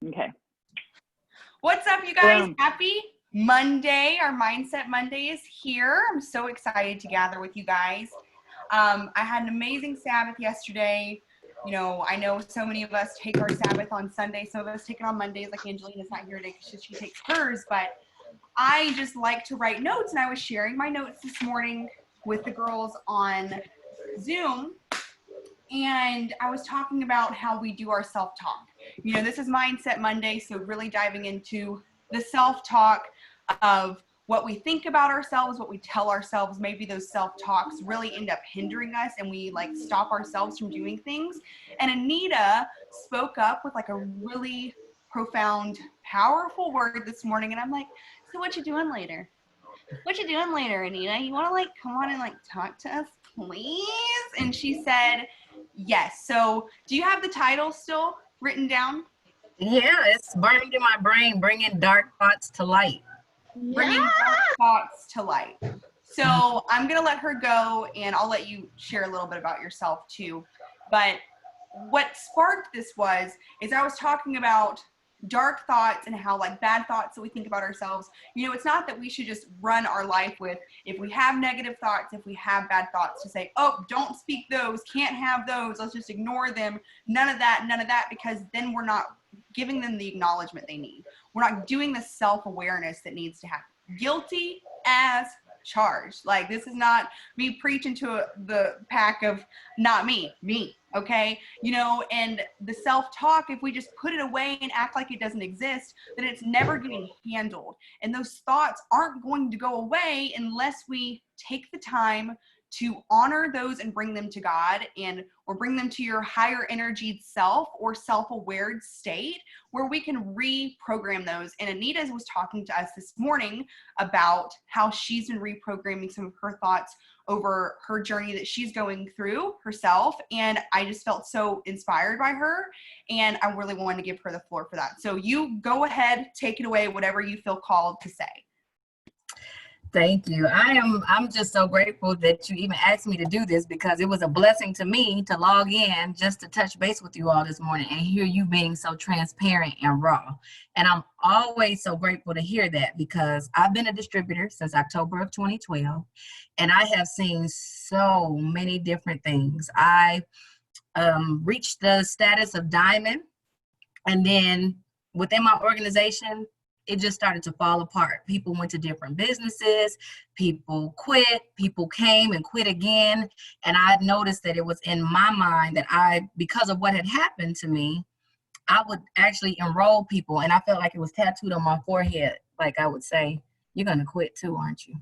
Okay. What's up, you guys? Happy Monday. Our Mindset Monday is here. I'm so excited to gather with you guys. I had an amazing Sabbath yesterday. You know, I know so many of us take our Sabbath on Sunday. Some of us take it on Mondays, like Angelina's not here today because she takes hers. But I just like to write notes, and I was sharing my notes this morning with the girls on Zoom. And I was talking about how we do our self-talk. You know, this is Mindset Monday, so really diving into the self-talk of what we think about ourselves, what we tell ourselves. Maybe those self-talks really end up hindering us and we like stop ourselves from doing things. And Anita spoke up with like a really profound, powerful word this morning. And I'm like, so what you doing later? What you doing later, Anita? You want to like come on and like talk to us, please? And she said, yes. So do you have the title still written down? Yeah, it's burning in my brain, bringing dark thoughts to light. Bringing dark thoughts to light. So I'm going to let her go, and I'll let you share a little bit about yourself too. But what sparked this is I was talking about dark thoughts and how like bad thoughts that we think about ourselves. You know, it's not that we should just run our life with, if we have negative thoughts, if we have bad thoughts, to say, oh, don't speak those, can't have those, let's just ignore them. None of that, because then we're not giving them the acknowledgement they need. We're not doing the self-awareness that needs to happen. Guilty as charged. Like, this is not me preaching to the pack of not me, okay? You know, and the self-talk, if we just put it away and act like it doesn't exist, then it's never getting handled. And those thoughts aren't going to go away unless we take the time to honor those and bring them to God, or bring them to your higher energied self or self-aware state where we can reprogram those. And Anita was talking to us this morning about how she's been reprogramming some of her thoughts over her journey that she's going through herself. And I just felt so inspired by her, and I really wanted to give her the floor for that. So you go ahead, take it away, whatever you feel called to say. Thank you. I'm just so grateful that you even asked me to do this, because it was a blessing to me to log in just to touch base with you all this morning and hear you being so transparent and raw. And I'm always so grateful to hear that, because I've been a distributor since October of 2012, and I have seen so many different things. I reached the status of diamond, and then within my organization, it just started to fall apart. People went to different businesses, people quit, people came and quit again. And I noticed that it was in my mind that because of what had happened to me, I would actually enroll people. And I felt like it was tattooed on my forehead. Like I would say, you're going to quit too, aren't you?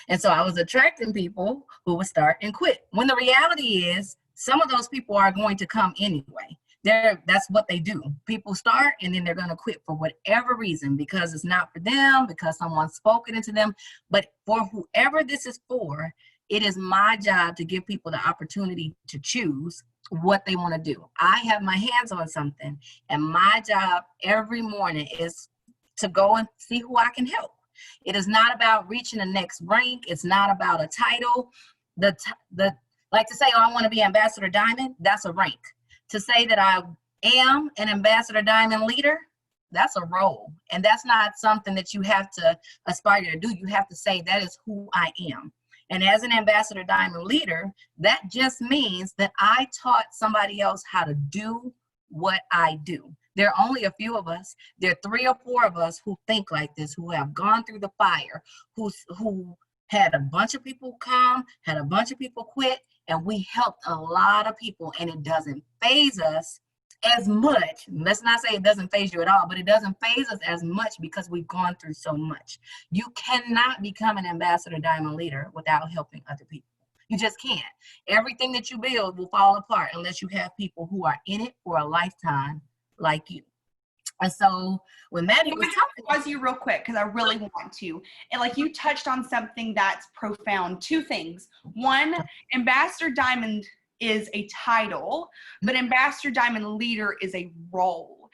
And so I was attracting people who would start and quit. When the reality is, some of those people are going to come anyway. That's what they do. People start and then they're going to quit for whatever reason, because it's not for them, because someone spoke it into them. But for whoever this is for, it is my job to give people the opportunity to choose what they want to do. I have my hands on something, and my job every morning is to go and see who I can help. It is not about reaching the next rank. It's not about a title. Like to say, oh, I want to be Ambassador Diamond, that's a rank. To say that I am an Ambassador Diamond leader, that's a role. And that's not something that you have to aspire to do. You have to say, that is who I am. And as an Ambassador Diamond leader, that just means that I taught somebody else how to do what I do. There are only a few of us. There are 3 or 4 of us who think like this, who have gone through the fire, who had a bunch of people come, had a bunch of people quit, and we helped a lot of people, and it doesn't faze us as much. Let's not say it doesn't faze you at all, but it doesn't faze us as much because we've gone through so much. You cannot become an Ambassador Diamond leader without helping other people. You just can't. Everything that you build will fall apart unless you have people who are in it for a lifetime like you. And so when Maddie was talking, pause you real quick, because I really want to. And like, you touched on something that's profound. 2 things. One, Ambassador Diamond is a title, but Ambassador Diamond leader is a role.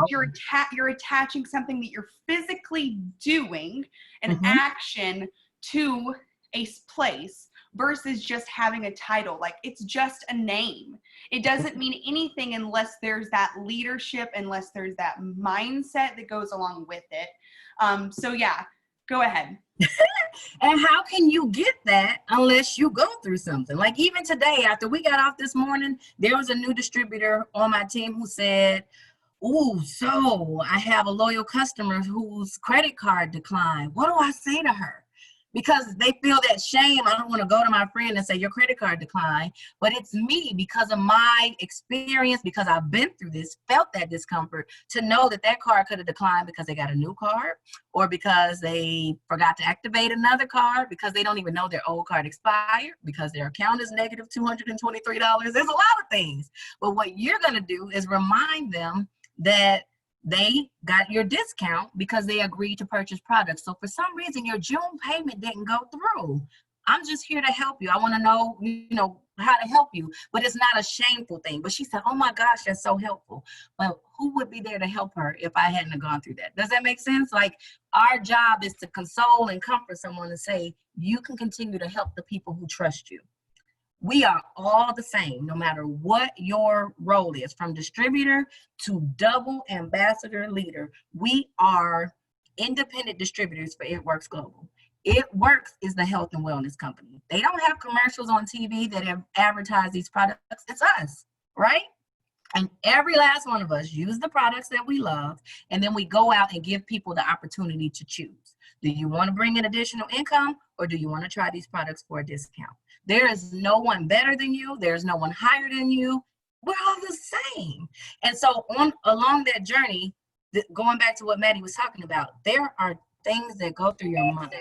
You're attaching something that you're physically doing, an action, to a place versus just having a title. Like, it's just a name. It doesn't mean anything unless there's that leadership, unless there's that mindset that goes along with it. So yeah, go ahead. And how can you get that unless you go through something? Like even today, after we got off this morning, there was a new distributor on my team who said, "Ooh, so I have a loyal customer whose credit card declined. What do I say to her?" Because they feel that shame. I don't want to go to my friend and say, "Your credit card declined." But it's me, because of my experience, because I've been through this, felt that discomfort, to know that that card could have declined because they got a new card, or because they forgot to activate another card, because they don't even know their old card expired, because their account is negative $223. There's a lot of things. But what you're going to do is remind them that they got your discount because they agreed to purchase products. So for some reason, your June payment didn't go through. I'm just here to help you. I want to know, how to help you, but it's not a shameful thing. But she said, "Oh my gosh, that's so helpful." But who would be there to help her if I hadn't gone through that? Does that make sense? Like, our job is to console and comfort someone and say, you can continue to help the people who trust you. We are all the same, no matter what your role is, from distributor to double ambassador leader. We are independent distributors for It Works Global. It Works is the health and wellness company. They don't have commercials on TV that have advertised these products. It's us, right? And every last one of us use the products that we love, and then we go out and give people the opportunity to choose. Do you want to bring in additional income, or do you want to try these products for a discount? There is no one better than you. There's no one higher than you. We're all the same. And so along that journey, going back to what Maddie was talking about, there are things that go through your mind.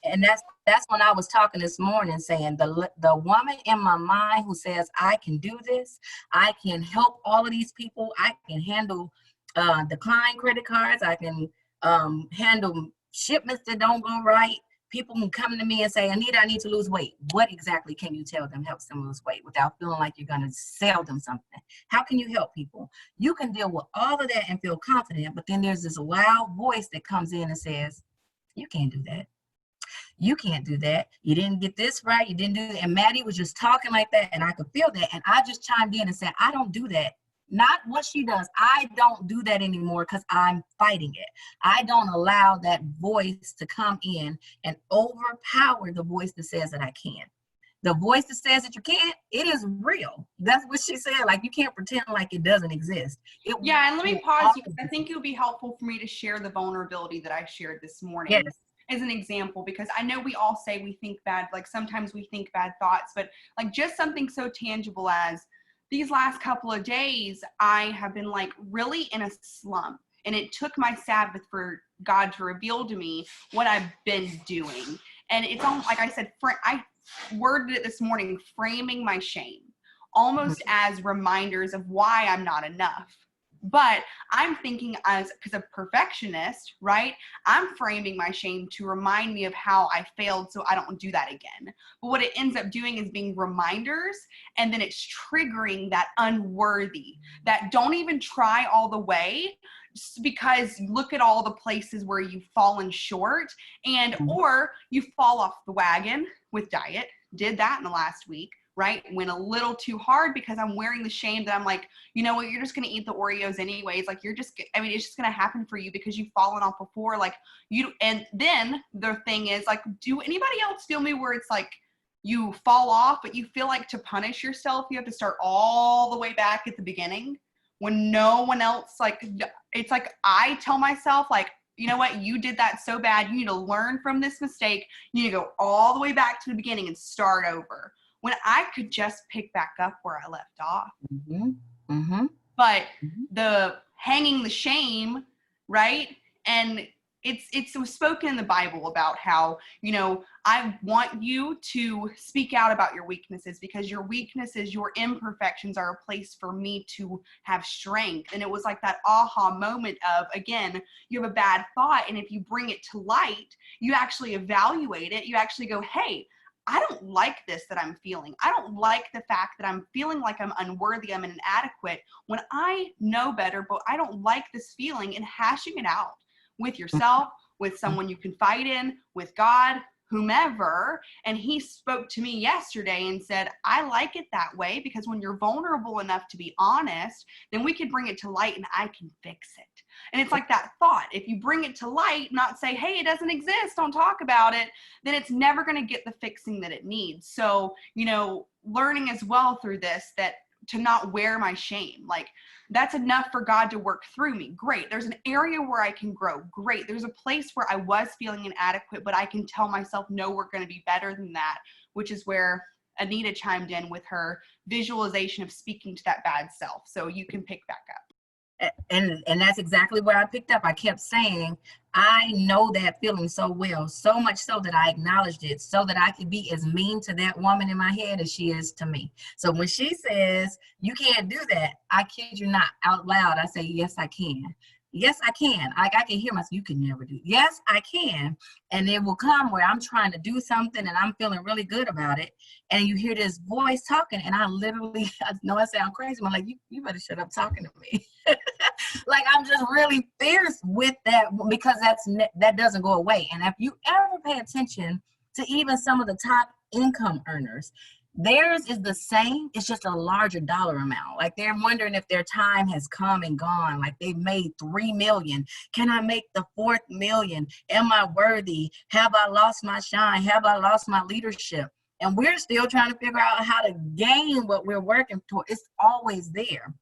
And that's when I was talking this morning, saying the woman in my mind who says, I can do this, I can help all of these people, I can handle declined credit cards, I can handle shipments that don't go right. People who come to me and say, "Anita, I need to lose weight." What exactly can you tell them helps them lose weight without feeling like you're going to sell them something? How can you help people? You can deal with all of that and feel confident, but then there's this loud voice that comes in and says, "You can't do that. You can't do that. You didn't get this right. You didn't do that." And Maddie was just talking like that, and I could feel that. And I just chimed in and said, "I don't do that." Not what she does. I don't do that anymore because I'm fighting it. I don't allow that voice to come in and overpower the voice that says that I can. The voice that says that you can't, it is real. That's what she said. Like, you can't pretend like it doesn't exist. Yeah, and let me pause you, because I think it would be helpful for me to share the vulnerability that I shared this morning. Yes. As an example, because I know we all say we think bad, like sometimes we think bad thoughts, but like just something so tangible as these last couple of days, I have been like really in a slump, and it took my Sabbath for God to reveal to me what I've been doing. And it's almost like I said, I worded it this morning, framing my shame, almost as reminders of why I'm not enough. But I'm thinking, because a perfectionist, right? I'm framing my shame to remind me of how I failed so I don't do that again. But what it ends up doing is being reminders, and then it's triggering that unworthy, that don't even try all the way, because look at all the places where you've fallen short, and or you fall off the wagon with diet. Did that in the last week. Right? Went a little too hard because I'm wearing the shame that I'm like, you know what, you're just going to eat the Oreos anyways. Like, it's just going to happen for you because you've fallen off before. Like, and then the thing is, like, do anybody else feel me where it's like you fall off, but you feel like to punish yourself, you have to start all the way back at the beginning when no one else, like, it's like I tell myself, like, you know what, you did that so bad. You need to learn from this mistake. You need to go all the way back to the beginning and start over. When I could just pick back up where I left off. But the hanging the shame, right? And it was spoken in the Bible about how, I want you to speak out about your weaknesses, because your weaknesses, your imperfections are a place for me to have strength. And it was like that aha moment of, again, you have a bad thought, and if you bring it to light, you actually evaluate it. You actually go, hey, I don't like this that I'm feeling. I don't like the fact that I'm feeling like I'm unworthy, I'm inadequate, when I know better, but I don't like this feeling, and hashing it out with yourself, with someone you confide in, with God, whomever. And he spoke to me yesterday and said, I like it that way, because when you're vulnerable enough to be honest, then we can bring it to light and I can fix it. And it's like that thought. If you bring it to light, not say, hey, it doesn't exist, don't talk about it, then it's never going to get the fixing that it needs. So, you know, learning as well through this, that to not wear my shame, like that's enough for God to work through me. Great. There's an area where I can grow. Great. There's a place where I was feeling inadequate, but I can tell myself, no, we're going to be better than that, which is where Anita chimed in with her visualization of speaking to that bad self. So you can pick back up. And that's exactly where I picked up. I kept saying, I know that feeling so well, so much so that I acknowledged it, so that I could be as mean to that woman in my head as she is to me. So when she says, you can't do that, I kid you not, out loud, I say, yes, I can. Yes, I can. I can hear myself. You can never do. Yes, I can. And it will come where I'm trying to do something and I'm feeling really good about it. And you hear this voice talking, and I literally, I know I sound crazy, but I'm like, you better shut up talking to me. Like, I'm just really fierce with that, because that doesn't go away. And if you ever pay attention to even some of the top income earners, theirs is the same. It's just a larger dollar amount. Like, they're wondering if their time has come and gone. Like, they've made 3 million. Can I make the 4th million? Am I worthy? Have I lost my shine? Have I lost my leadership? And we're still trying to figure out how to gain what we're working toward. It's always there.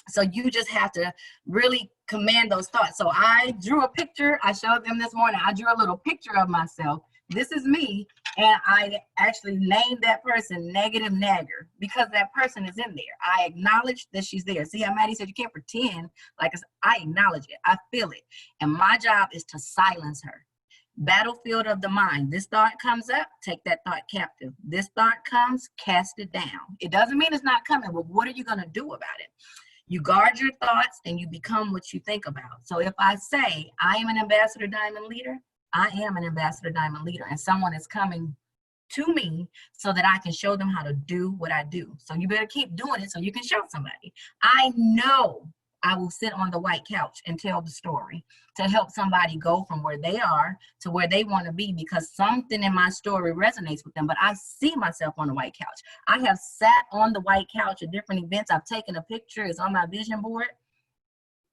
So you just have to really command those thoughts. So I drew a picture. I showed them this morning. I drew a little picture of myself. This is me. And I actually named that person Negative Nagger, because that person is in there. I acknowledge that she's there. See how Maddie said you can't pretend like it's, I acknowledge it. I feel it. And my job is to silence her. Battlefield of the mind. This thought comes up, take that thought captive. This thought comes, cast it down. It doesn't mean it's not coming, but what are you going to do about it? You guard your thoughts and you become what you think about. So if I say I am an Ambassador Diamond leader, I am an Ambassador Diamond leader, and someone is coming to me so that I can show them how to do what I do. So you better keep doing it so you can show somebody. I know I will sit on the white couch and tell the story to help somebody go from where they are to where they want to be, because something in my story resonates with them. But I see myself on the white couch. I have sat on the white couch at different events. I've taken a picture. It's on my vision board.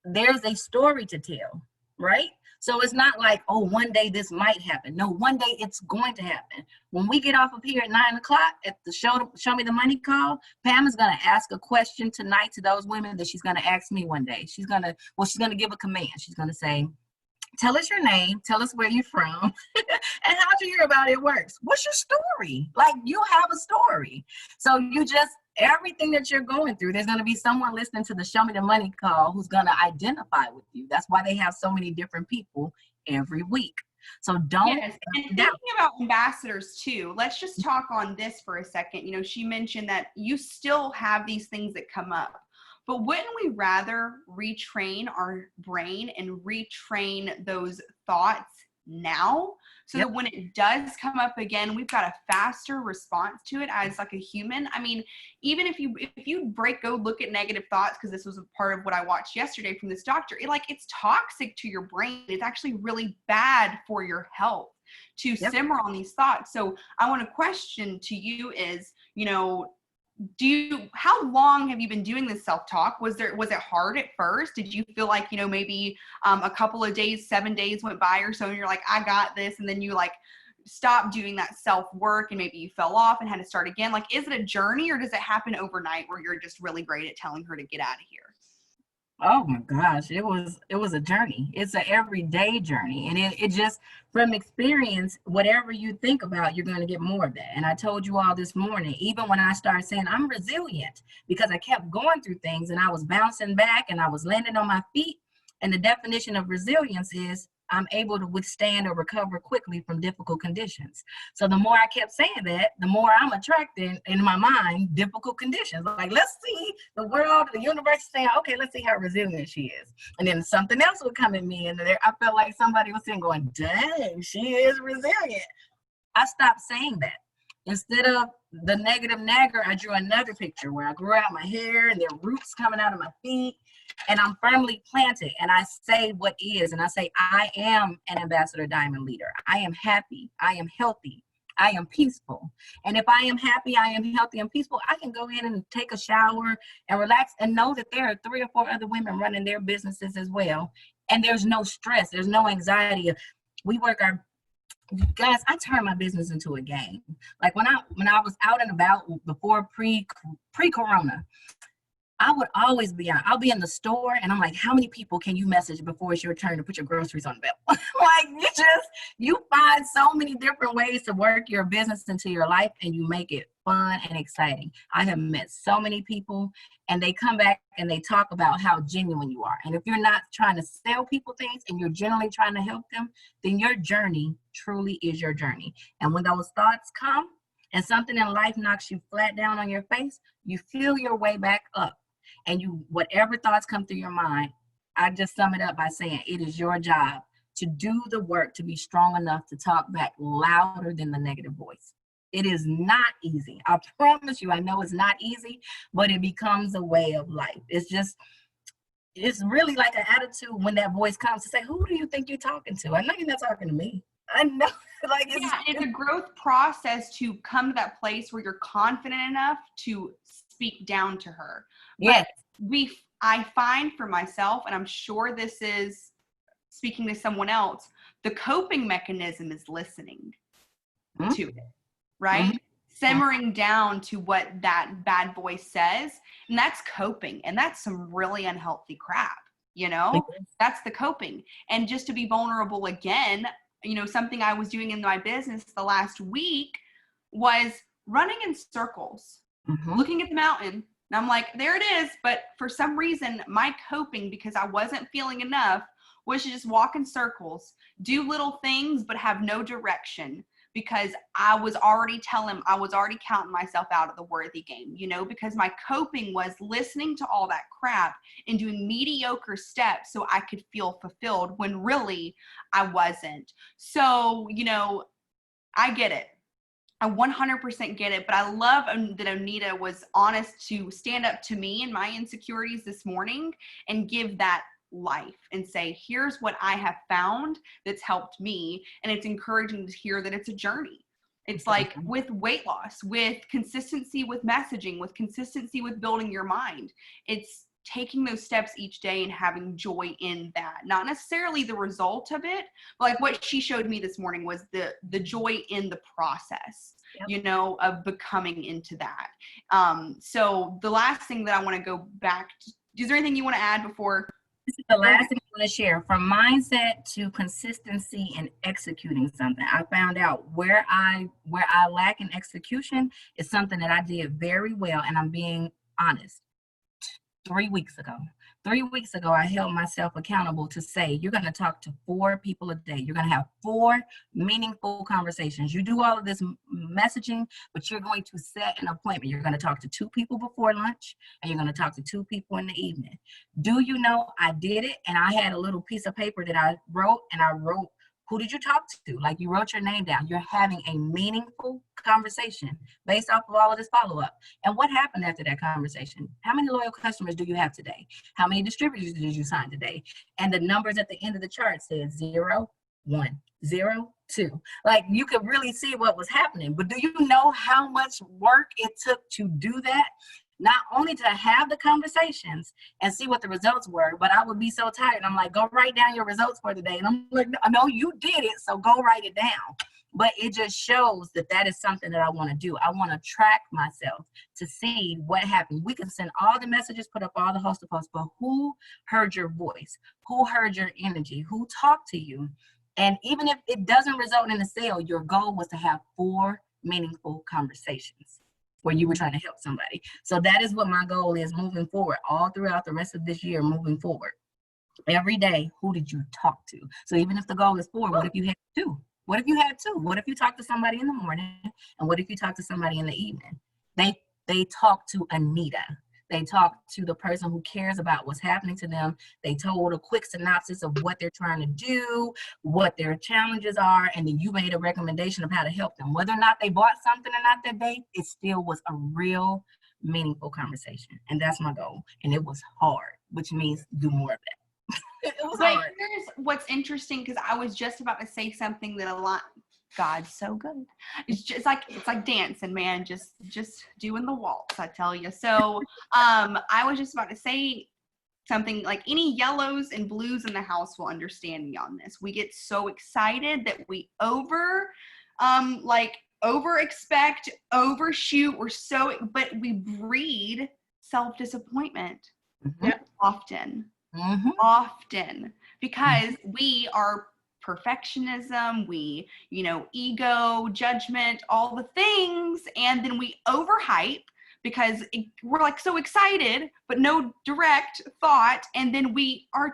There's a story to tell, right? So it's not like, oh, one day this might happen. No, one day it's going to happen. When we get off of here at 9 o'clock at the Show Me the Money call, Pam is going to ask a question tonight to those women that she's going to ask me one day. She's going to give a command. She's going to say, tell us your name, tell us where you're from, and how'd you hear about it works? What's your story? Like, you have a story. So you just, everything that you're going through, there's going to be someone listening to the Show Me the Money call who's going to identify with you. That's why they have so many different people every week. So don't. Yes. And thinking about ambassadors too, let's just talk on this for a second. You know, she mentioned that you still have these things that come up. But wouldn't we rather retrain our brain and retrain those thoughts now, so that when it does come up again, we've got a faster response to it as like a human? I mean, even if you go look at negative thoughts, because this was a part of what I watched yesterday from this doctor, it's toxic to your brain. It's actually really bad for your health to simmer on these thoughts. So I want to question to you is, you know, how long have you been doing this self-talk? Was it hard at first? Did you feel like, you know, maybe a couple of days, 7 days went by or so, and you're like, I got this, and then you like stopped doing that self-work and maybe you fell off and had to start again? Like, is it a journey, or does it happen overnight where you're just really great at telling her to get out of here? Oh my gosh, it was a journey. It's an everyday journey. And it just, from experience, whatever you think about, you're going to get more of that. And I told you all this morning, even when I started saying I'm resilient, because I kept going through things and I was bouncing back and I was landing on my feet. And the definition of resilience is I'm able to withstand or recover quickly from difficult conditions. So the more I kept saying that, the more I'm attracting in my mind difficult conditions. Like, let's see the world, the universe saying, okay, let's see how resilient she is. And then something else would come at me, and there I felt like somebody was saying, going, dang, she is resilient. I stopped saying that. Instead of the negative nagger, I drew another picture where I grew out my hair and there are roots coming out of my feet. And I'm firmly planted, and I say what is, and I say, I am an ambassador diamond leader. I am happy. I am healthy. I am peaceful. And if I am happy, I am healthy and peaceful, I can go in and take a shower and relax and know that there are 3 or 4 other women running their businesses as well. And there's no stress. There's no anxiety. We work our, guys, I turned my business into a game. Like when I was out and about before pre-corona, I would always be out. I'll be in the store and I'm like, how many people can you message before it's your turn to put your groceries on the belt? Like you find so many different ways to work your business into your life and you make it fun and exciting. I have met so many people and they come back and they talk about how genuine you are. And if you're not trying to sell people things and you're generally trying to help them, then your journey truly is your journey. And when those thoughts come and something in life knocks you flat down on your face, you feel your way back up. And whatever thoughts come through your mind, I just sum it up by saying it is your job to do the work to be strong enough to talk back louder than the negative voice. It is not easy. I promise you, I know it's not easy, but it becomes a way of life. It's really like an attitude when that voice comes to say, who do you think you're talking to? I know you're not talking to me. I know. Like it's a growth process to come to that place where you're confident enough to speak down to her. Yes. But I find for myself, and I'm sure this is speaking to someone else, the coping mechanism is listening to it, right? Simmering down to what that bad voice says, and that's coping, and that's some really unhealthy crap, you know? That's the coping. And just to be vulnerable again, you know, something I was doing in my business the last week was running in circles, looking at the mountain. And I'm like, there it is. But for some reason, my coping, because I wasn't feeling enough, was to just walk in circles, do little things, but have no direction, because I was already counting myself out of the worthy game, you know, because my coping was listening to all that crap and doing mediocre steps so I could feel fulfilled when really I wasn't. So, you know, I get it. I 100% get it, but I love that Onita was honest to stand up to me and my insecurities this morning and give that life and say, here's what I have found that's helped me. And it's encouraging to hear that it's a journey. It's like with weight loss, with consistency, with messaging, with consistency, with building your mind. It's taking those steps each day and having joy in that, not necessarily the result of it, but like what she showed me this morning was the joy in the process, you know, of becoming into that. So the last thing that I want to go back to, is there anything you want to add before? This is the last thing I want to share. From mindset to consistency and executing something, I found out where I lack in execution is something that I did very well, and I'm being honest. 3 weeks ago, I held myself accountable to say, you're going to talk to 4 people a day. You're going to have 4 meaningful conversations. You do all of this messaging, but you're going to set an appointment. You're going to talk to 2 people before lunch, and you're going to talk to 2 people in the evening. Do you know I did it? And I had a little piece of paper that I wrote, and I wrote, who did you talk to? Like, you wrote your name down. You're having a meaningful conversation based off of all of this follow-up. And what happened after that conversation? How many loyal customers do you have today? How many distributors did you sign today? And the numbers at the end of the chart said 0, 1, 0, 2. Like, you could really see what was happening. But do you know how much work it took to do that? Not only to have the conversations and see what the results were, but I would be so tired. I'm like, go write down your results for today. And I'm like, I know you did it, so go write it down. But it just shows that that is something that I want to do. I want to track myself to see what happened. We can send all the messages, put up all the host of posts, but who heard your voice? Who heard your energy? Who talked to you? And even if it doesn't result in a sale, your goal was to have 4 meaningful conversations where you were trying to help somebody. So that is what my goal is moving forward, all throughout the rest of this year, moving forward. Every day, who did you talk to? So even if the goal is 4, what if you had 2? What if you had 2? What if you talked to somebody in the morning? And what if you talked to somebody in the evening? They talked to Anita. They talked to the person who cares about what's happening to them. They told a quick synopsis of what they're trying to do, what their challenges are, and then you made a recommendation of how to help them. Whether or not they bought something or not that day, it still was a real meaningful conversation. And that's my goal. And it was hard which means do more of that. It was But hard. here's what's interesting, because I was just about to say something that God's so good. It's like dancing, man. Just doing the waltz, I tell you. So I was just about to say something like any yellows and blues in the house will understand me on this. We get so excited that we over-expect, overshoot. But we breed self-disappointment often. Often, because we are perfectionism, we, ego, judgment, all the things, and then we overhype because we're like so excited, but no direct thought, and then we are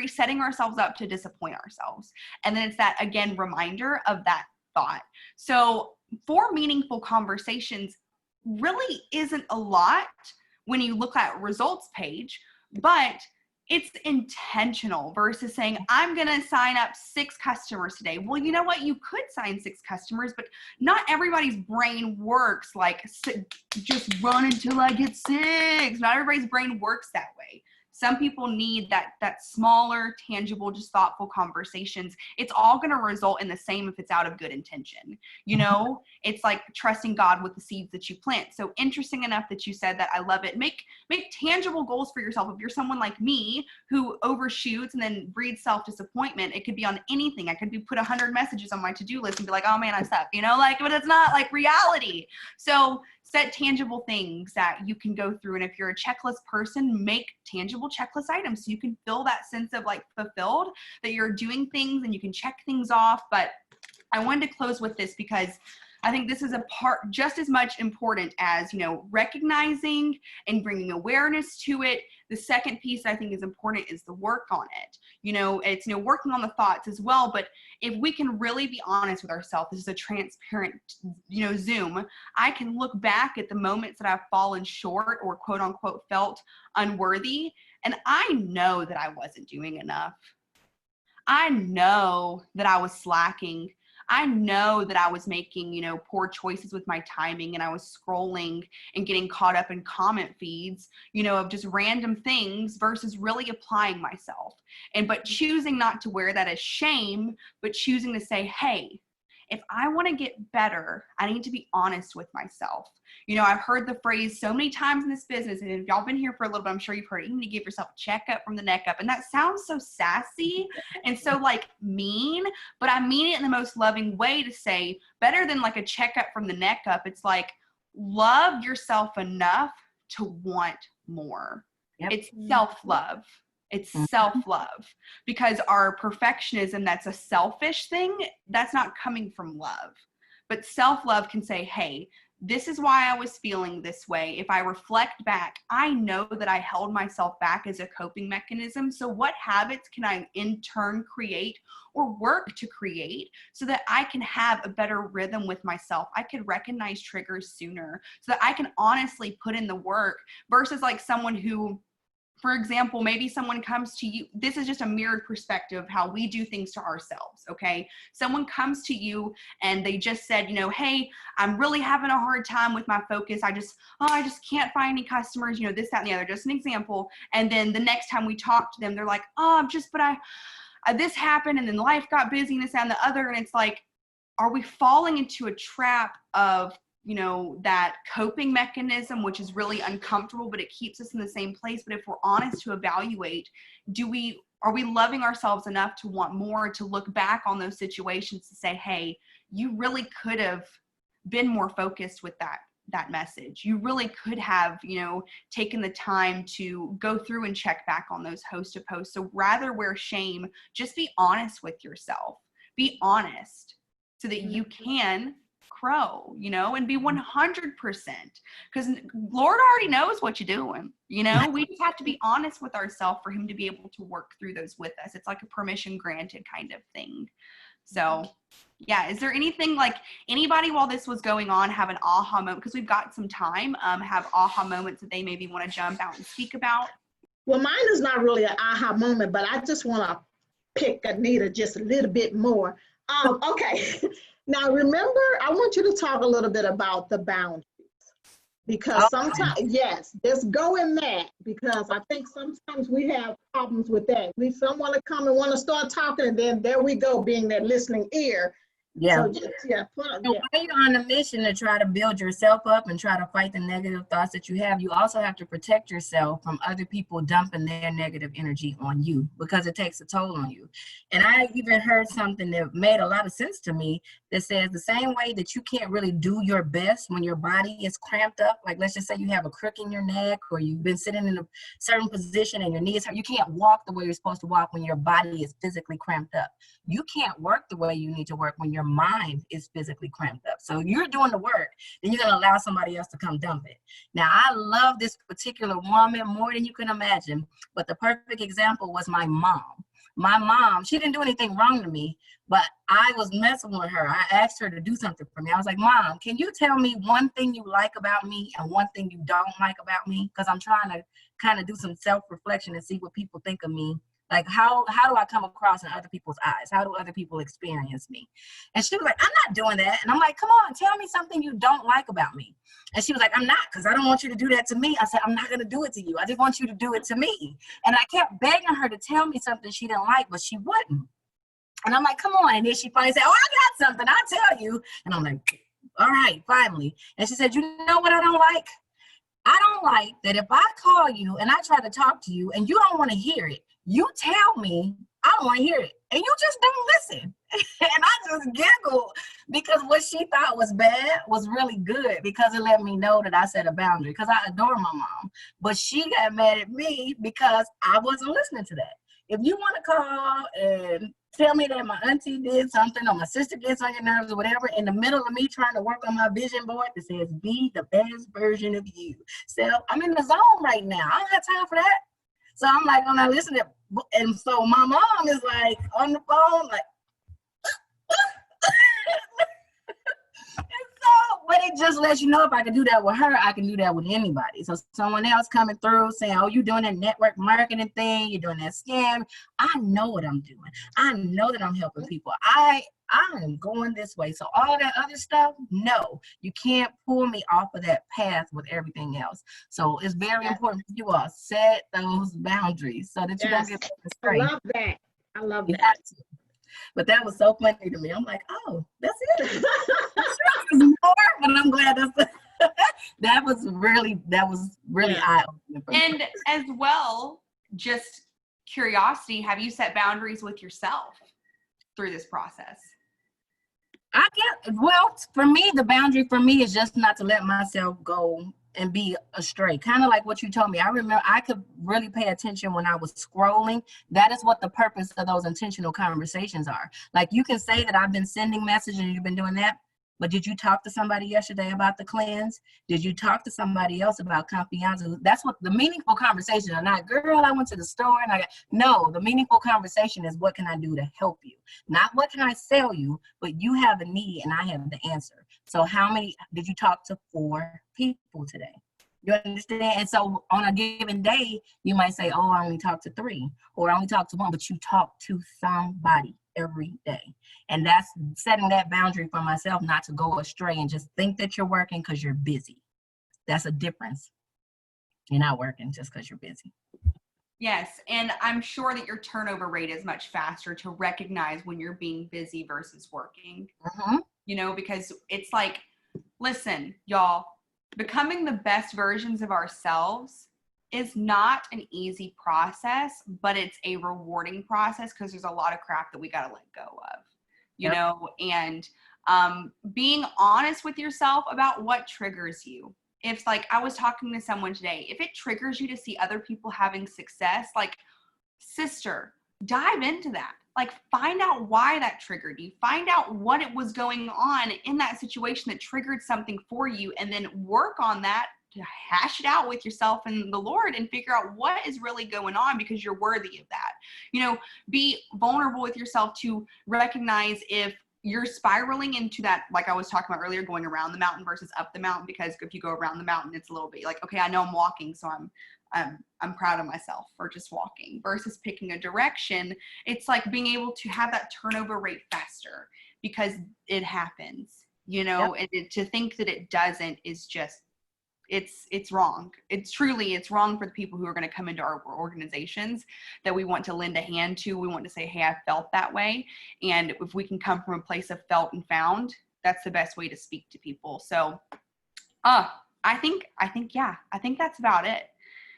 setting ourselves up to disappoint ourselves. And then it's that, again, reminder of that thought. So for meaningful conversations really isn't a lot when you look at results page, but it's intentional versus saying, I'm going to sign up 6 customers today. Well, you know what? You could sign 6 customers, but not everybody's brain works like just run until I get 6. Not everybody's brain works that way. Some people need that smaller, tangible, just thoughtful conversations. It's all going to result in the same if it's out of good intention. It's like trusting God with the seeds that you plant. So interesting enough that you said that. I love it. Make tangible goals for yourself. If you're someone like me who overshoots and then breeds self-disappointment, it could be on anything. I could put 100 messages on my to-do list and be like, oh man, I suck, but it's not like reality. So set tangible things that you can go through. And if you're a checklist person, make tangible checklist items so you can feel that sense of like fulfilled, that you're doing things and you can check things off. But I wanted to close with this because I think this is a part just as much important as, recognizing and bringing awareness to it. The second piece I think is important is the work on it. It's, working on the thoughts as well. But if we can really be honest with ourselves, this is a transparent, Zoom. I can look back at the moments that I've fallen short or quote unquote felt unworthy. And I know that I wasn't doing enough. I know that I was slacking. I know that I was making, poor choices with my timing, and I was scrolling and getting caught up in comment feeds, of just random things versus really applying myself. But choosing not to wear that as shame, but choosing to say, hey, if I want to get better, I need to be honest with myself. I've heard the phrase so many times in this business, and if y'all been here for a little bit, I'm sure you've heard it. You need to give yourself a checkup from the neck up. And that sounds so sassy and so like mean, but I mean it in the most loving way to say better than like a checkup from the neck up. It's like, love yourself enough to want more. Yep. It's self-love. It's self-love, because our perfectionism, that's a selfish thing. That's not coming from love. But self-love can say, hey, this is why I was feeling this way. If I reflect back, I know that I held myself back as a coping mechanism. So what habits can I in turn create or work to create so that I can have a better rhythm with myself? I could recognize triggers sooner so that I can honestly put in the work versus like someone who, for example, maybe someone comes to you. This is just a mirrored perspective of how we do things to ourselves, okay? Someone comes to you and they just said, hey, I'm really having a hard time with my focus. I just can't find any customers, this, that, and the other, just an example. And then the next time we talk to them, they're like, this happened and then life got busy and this, that, and the other. And it's like, are we falling into a trap of that coping mechanism, which is really uncomfortable, but it keeps us in the same place? But if we're honest to evaluate, are we loving ourselves enough to want more, to look back on those situations to say, hey, you really could have been more focused with that message. You really could have, taken the time to go through and check back on those host of posts. So rather wear shame, just be honest with yourself. Be honest so that you can grow, and be 100%, because Lord already knows what you're doing. We just have to be honest with ourselves for him to be able to work through those with us. It's like a permission granted kind of thing. So yeah, is there anything, like anybody while this was going on have an aha moment, because we've got some time, have aha moments that they maybe want to jump out and speak about? Well, mine is not really an aha moment, but I just want to pick Anita just a little bit more. Okay. Now, remember, I want you to talk a little bit about the boundaries. Because sometimes, yes, just go in that, because I think sometimes we have problems with that. Someone to come and want to start talking, and then there we go, being that listening ear. Yeah. So just, So while you're on a mission to try to build yourself up and try to fight the negative thoughts that you have, you also have to protect yourself from other people dumping their negative energy on you, because it takes a toll on you. And I even heard something that made a lot of sense to me that says the same way that you can't really do your best when your body is cramped up, like let's just say you have a crook in your neck, or you've been sitting in a certain position and your knees hurt. You can't walk the way you're supposed to walk when your body is physically cramped up. You can't work the way you need to work when your mind is physically cramped up. So you're doing the work, then you're going to allow somebody else to come dump it. Now, I love this particular woman more than you can imagine, but the perfect example was my mom. My mom, she didn't do anything wrong to me, but I was messing with her. I asked her to do something for me. I was like, Mom, can you tell me one thing you like about me and one thing you don't like about me? Because I'm trying to kind of do some self-reflection and see what people think of me. Like, how do I come across in other people's eyes? How do other people experience me? And she was like, I'm not doing that. And I'm like, come on, tell me something you don't like about me. And she was like, I'm not, because I don't want you to do that to me. I said, I'm not going to do it to you. I just want you to do it to me. And I kept begging her to tell me something she didn't like, but she wouldn't. And I'm like, come on. And then she finally said, oh, I got something. I'll tell you. And I'm like, all right, finally. And she said, you know what I don't like? I don't like that if I call you and I try to talk to you and you don't want to hear it, you tell me I don't want to hear it, and you just don't listen. And I just giggled, because what she thought was bad was really good, because it let me know that I set a boundary, because I adore my mom. But she got mad at me because I wasn't listening to that. If you want to call and tell me that my auntie did something or my sister gets on your nerves or whatever, in the middle of me trying to work on my vision board that says, be the best version of you. So I'm in the zone right now. I don't have time for that. So I'm like, I'm not listening. And so my mom is like on the phone, like, but it just lets you know, if I can do that with her, I can do that with anybody. So someone else coming through saying, oh, you're doing that network marketing thing, you're doing that scam. I know what I'm doing. I know that I'm helping people. I am going this way. So all that other stuff, no, you can't pull me off of that path with everything else. So it's very important for you all set those boundaries so that you don't get astray. I love that. I love that. But that was so funny to me. I'm like, oh, that's it. More, but I'm glad that was really eye-opening. And as well, just curiosity, have you set boundaries with yourself through this process? Well, for me, the boundary for me is just not to let myself go and be astray. Kind of like what you told me. I remember I could really pay attention when I was scrolling. That is what the purpose of those intentional conversations are. Like, you can say that I've been sending messages and you've been doing that, but did you talk to somebody yesterday about the cleanse? Did you talk to somebody else about confiance? That's what the meaningful conversations are. Not, girl, I went to the store and no, the meaningful conversation is, what can I do to help you? Not what can I sell you, but you have a need and I have the answer. So how many, did you talk to 4 people today? You understand? And so on a given day, you might say, oh, I only talked to 3, or I only talked to 1, but you talk to somebody every day. And that's setting that boundary for myself, not to go astray and just think that you're working because you're busy. That's a difference. You're not working just because you're busy. Yes, and I'm sure that your turnover rate is much faster to recognize when you're being busy versus working. Mm-hmm. You know, because it's like, listen, y'all, becoming the best versions of ourselves is not an easy process, but it's a rewarding process, because there's a lot of crap that we got to let go of, you know, and being honest with yourself about what triggers you. If, like, I was talking to someone today, if it triggers you to see other people having success, like, sister, dive into that. Like, find out why that triggered you. Find out what it was going on in that situation that triggered something for you, and then work on that to hash it out with yourself and the Lord and figure out what is really going on, because you're worthy of that. You know, be vulnerable with yourself to recognize if you're spiraling into that, like I was talking about earlier, going around the mountain versus up the mountain, because if you go around the mountain, it's a little bit like, okay, I know I'm walking, so I'm proud of myself for just walking, versus picking a direction. It's like being able to have that turnover rate faster, because it happens, you know, and to think that it doesn't is just it's wrong. It's wrong for the people who are going to come into our organizations that we want to lend a hand to. We want to say, hey, I felt that way. And if we can come from a place of felt and found, that's the best way to speak to people. So I think that's about it.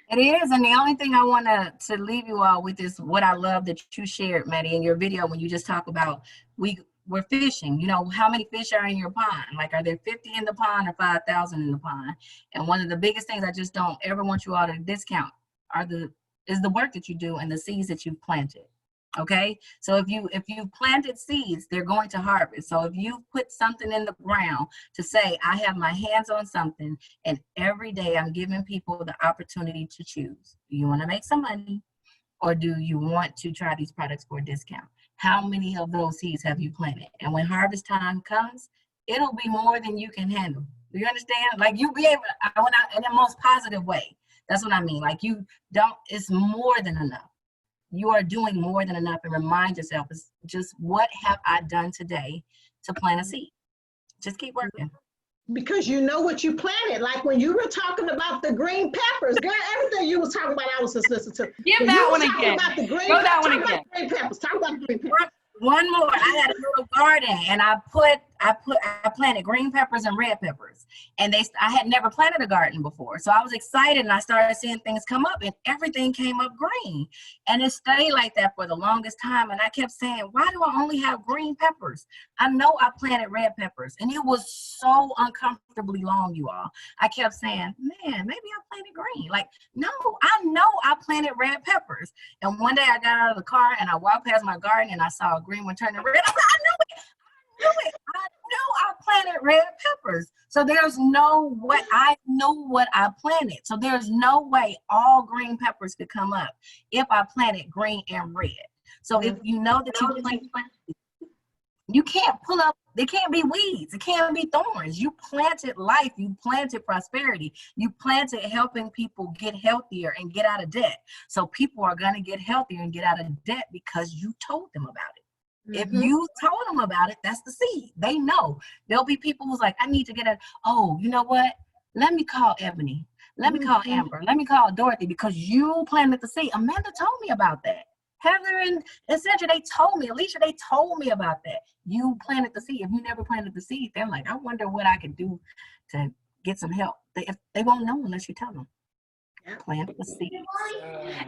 It is, and the only thing I want to leave you all with is what I love that you shared, Maddie, in your video when you just talk about we're fishing. You know, how many fish are in your pond? Like, are there 50 in the pond or 5,000 in the pond? And one of the biggest things I just don't ever want you all to discount is the work that you do and the seeds that you've planted. Okay, so if you planted seeds, they're going to harvest. So if you put something in the ground to say, I have my hands on something, and every day I'm giving people the opportunity to choose. Do you want to make some money, or do you want to try these products for a discount? How many of those seeds have you planted? And when harvest time comes, it'll be more than you can handle. Do you understand? Like, you'll be able in the most positive way. That's what I mean. Like, it's more than enough. You are doing more than enough, and remind yourself, it's just, what have I done today to plant a seed? Just keep working. Because you know what you planted. Like when you were talking about the green peppers, girl, everything you was talking about, I was just listening to. Give that one again. Go that one again. Green peppers. Talk about green peppers. One more. I had a little garden, and I planted green peppers and red peppers, and I had never planted a garden before, so I was excited, and I started seeing things come up, and everything came up green, and it stayed like that for the longest time. And I kept saying, why do I only have green peppers? I know I planted red peppers, and it was so uncomfortably long, you all. I kept saying, man, maybe I planted green. Like, no, I know I planted red peppers. And one day I got out of the car and I walked past my garden and I saw a green one turning red. I said, I knew it. I planted red peppers. So there's I know what I planted. So there's no way all green peppers could come up if I planted green and red. So if you know that you planted, you can't pull up, there can't be weeds, it can't be thorns. You planted life, you planted prosperity, you planted helping people get healthier and get out of debt. So people are gonna get healthier and get out of debt because you told them about it. If you told them about it, that's the seed. They know. There'll be people who's like, I need to get oh, you know what? Let me call Ebony. Let me call Amber. Let me call Dorothy, because you planted the seed. Amanda told me about that. Heather and Sandra, they told me. Alicia, they told me about that. You planted the seed. If you never planted the seed, they're like, I wonder what I could do to get some help. They won't know unless you tell them. Plant the seeds.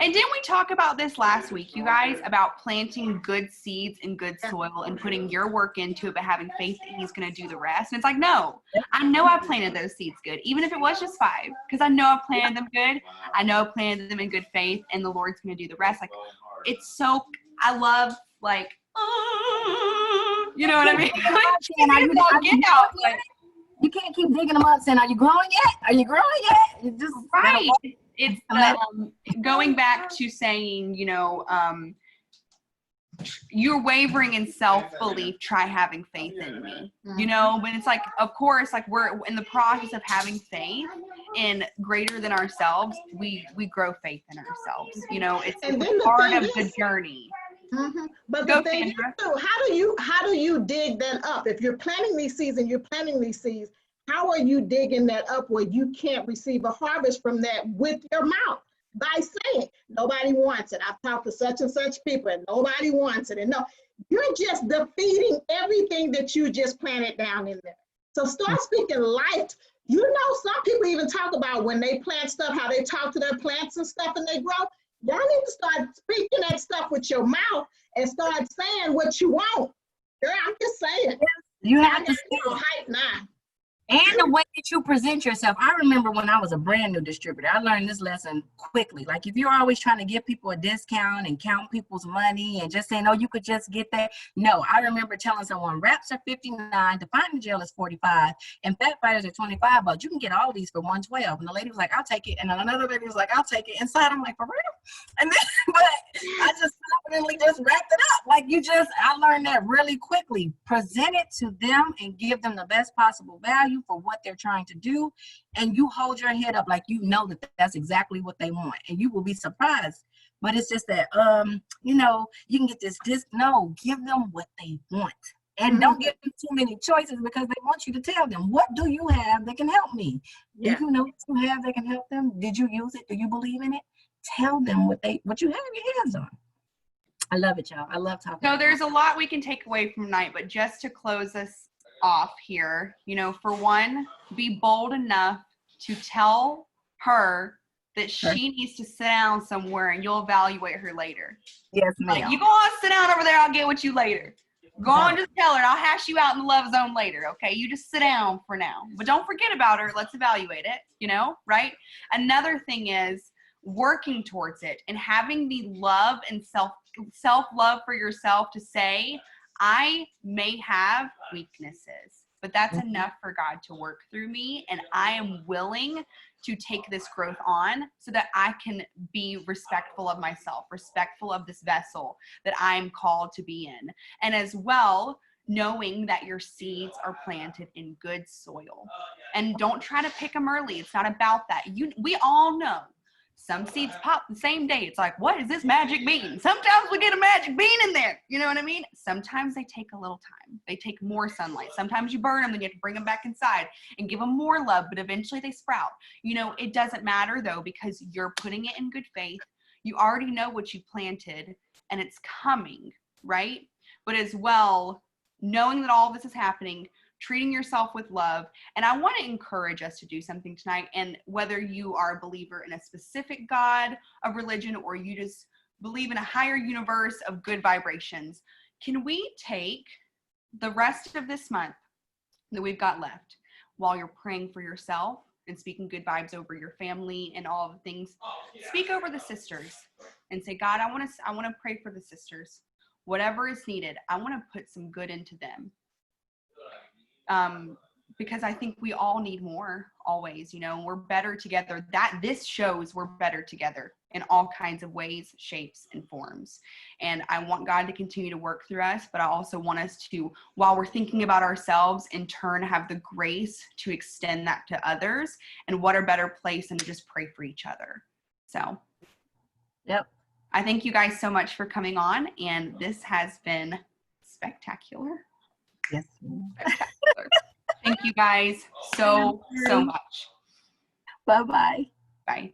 And didn't we talk about this last week, you guys, about planting good seeds in good soil and putting your work into it, but having faith that he's going to do the rest? And it's like, no, I know I planted those seeds good, even if it was just 5, because I know I planted them good. I know I planted them in good faith, and the Lord's going to do the rest. Like, it's so, I love, like, you know what I mean? You can't keep digging them up saying, are you growing yet? Are you growing yet? You just right. It's going back to saying, you're wavering in self-belief, try having faith in me, but it's like, of course, like, we're in the process of having faith in greater than ourselves. We grow faith in ourselves, it's part of the journey. But the thing is, how do you dig that up? If you're planting these seeds how are you digging that up where you can't receive a harvest from that with your mouth? By saying, nobody wants it. I've talked to such and such people and nobody wants it. And no, you're just defeating everything that you just planted down in there. So start speaking life. Some people even talk about when they plant stuff, how they talk to their plants and stuff and they grow. Y'all need to start speaking that stuff with your mouth and start saying what you want. Girl, I'm just saying. You have to hype now. And the way that you present yourself. I remember when I was a brand new distributor, I learned this lesson quickly. Like, if you're always trying to give people a discount and count people's money and just saying, oh, you could just get that. No, I remember telling someone wraps are $59, Defining Gel is $45, and Fat Fighters are $25, but you can get all these for $112. And the lady was like, I'll take it. And then another lady was like, I'll take it. Inside, I'm like, for real? And then, but I just confidently just wrapped it up. Like, I learned that really quickly. Present it to them and give them the best possible value for what they're trying to do, and you hold your head up like you know that that's exactly what they want, and you will be surprised. But it's just that you can get this no, give them what they want And don't give them too many choices, because they want you to tell them, what do you have that can help me? Do you know what you have that can help them? Did you use it? Do you believe in it? Tell them what you have your hands on. I love it, y'all. I love talking. So there's a lot we can take away from tonight, but just to close us off here, you know, for one, be bold enough to tell her that she needs to sit down somewhere and you'll evaluate her later. Yes, ma'am. Like, you go on, sit down over there, I'll get with you later. Go on, just tell her, and I'll hash you out in the love zone later, okay? You just sit down for now. But don't forget about her. Let's evaluate it, you know, right? Another thing is working towards it and having the love and self-love for yourself to say, I may have weaknesses, but that's enough for God to work through me, and I am willing to take this growth on so that I can be respectful of myself, respectful of this vessel that I'm called to be in. And as well, knowing that your seeds are planted in good soil. And don't try to pick them early. It's not about that. We all know some seeds pop the same day. It's like, what is this magic bean? Sometimes we get a magic bean in there. You know what I mean? Sometimes they take a little time. They take more sunlight. Sometimes you burn them, then you have to bring them back inside and give them more love, but eventually they sprout. You know, it doesn't matter though, because you're putting it in good faith. You already know what you planted and it's coming, right? But as well, knowing that all this is happening, treating yourself with love. And I want to encourage us to do something tonight. And whether you are a believer in a specific God of religion, or you just believe in a higher universe of good vibrations, can we take the rest of this month that we've got left, while you're praying for yourself and speaking good vibes over your family and all of the things, speak over the sisters and say, God, I want to pray for the sisters. Whatever is needed, I want to put some good into them. Because I think we all need more always, you know, and we're better together. This shows we're better together in all kinds of ways, shapes, and forms. And I want God to continue to work through us, but I also want us to, while we're thinking about ourselves, in turn have the grace to extend that to others. And what a better place than to just pray for each other. So, yep. I thank you guys so much for coming on, and this has been spectacular. Yes. Spectacular. Thank you guys so much. Bye-bye. Bye.